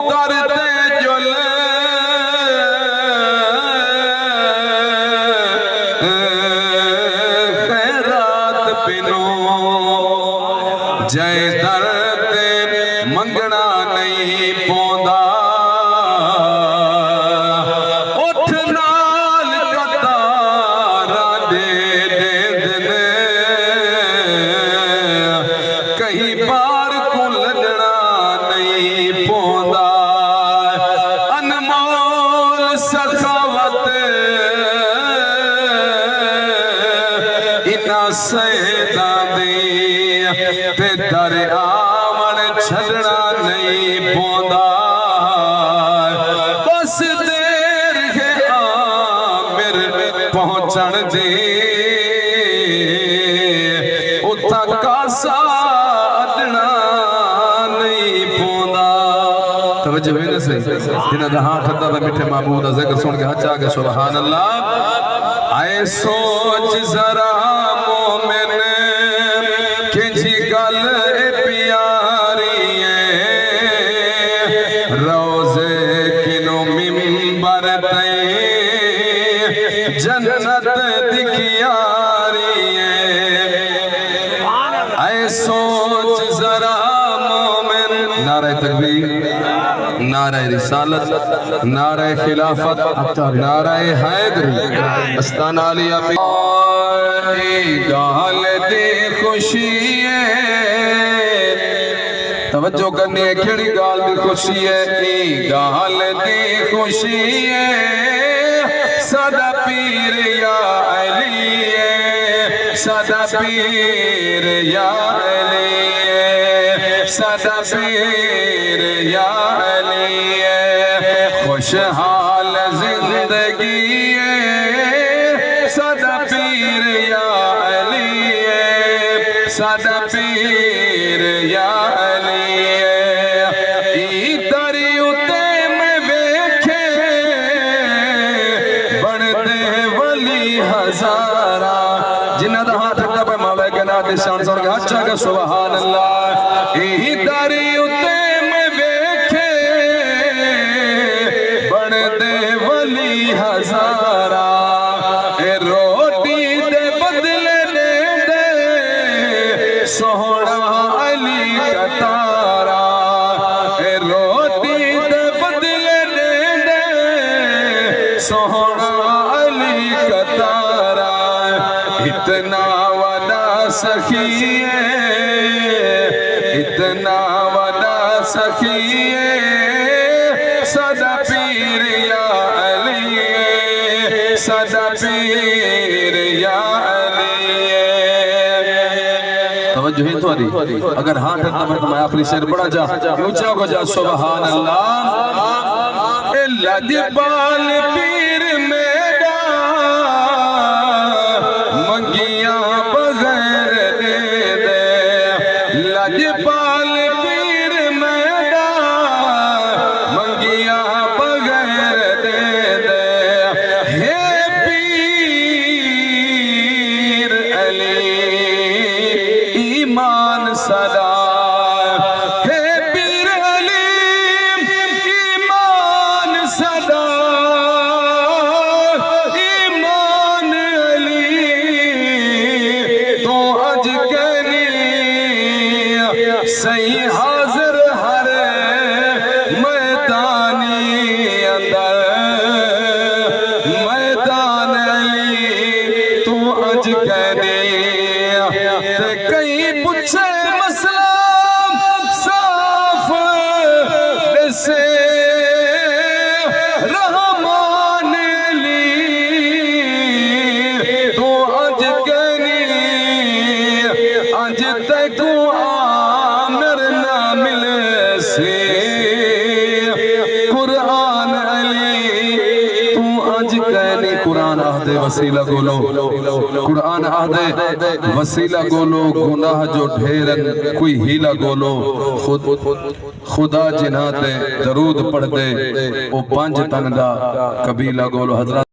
کرتے جل خیرات پنو جے درد منگنا نہیں پوندا اٹھ نال قطارا دے دن کہیں بار کو لڑنا نہیں پوندا انمول سخاوت انہاں سیداں دی تے در آمن چھڑنا نہیں پوندا بس دیر ہے آمر پہنچن دی اتھا کاسا اڈنا نہیں پوندا توجہ ہوئی نہ صحیح جنہ دا ہاں ٹھتا دا میٹھے معبود دا ذکر سن کے ہچ آگے سبحان اللہ آئے سوچ ذرا مومن کہ جی گل پیاری ہے روزے کنو ممبر تے جنت دکھیاری ہے اے سوچ ذرا مومن نعرہ تکبیر نعرہ رسالت نعرہ خلافت نعرہ حیدری استانہ علیہ پہ گال دے خوشی ہے توجہ کرنے کھڑی گال دی خوشی ہے گال دی خوشی ہے صدا پیر یا علی ہے صدا پیر یا علی ہے صدا پیر یا علی ہے خوشحال زندگی ہے صدا پیر یا علی ہے صدا پیر یا علی ہے دریو تے میں بیکھے بڑھتے ولی ہزارہ جنہ دا ہاتھ رکھتا پہ مولا کے ناتے شان سور کے اچھا کہ سبحان اللہ دریو تے میں بیکھے بڑھتے ولی ہزارہ روٹی دے بدلے دے سوڑا علی کتارا روٹی دے بدلے دے سوڑا علی کتارا اتنا وڈا سخی ہے اتنا وڈا سخی ہے صدا پیر یا علی ہے صدا پیر یا علی ہے توجہ ہی تو اگر ہاں ٹھتا میں اپنی شیر بڑا جا اونچا کو جا سبحان اللہ لجپال پیر میرا منگیاں بغیر دے دے لجپال پیر میرا منگیاں بغیر دے دے ہے پیر علی ایمان صدا ہے پیر علی ایمان صدا ایمان علی تو اج کہنی صحیح حاضر ہر میدانی اندر میدان علی تو اج کہنی تے کہیں پوچھے مسئلہ صاف سے رحمان علی تو اج کہنی اج تک آمر نہ ملے سے قرآن علی تو اج کہنی قرآن عہد وسیلہ گولو قرآن عہد وسیلہ گولو گناہ جو ڈھیرن کوئی ہیلہ گولو خدا جنہ دے درود پڑھ دے او پانچ تن دا قبیلہ گولو حضرات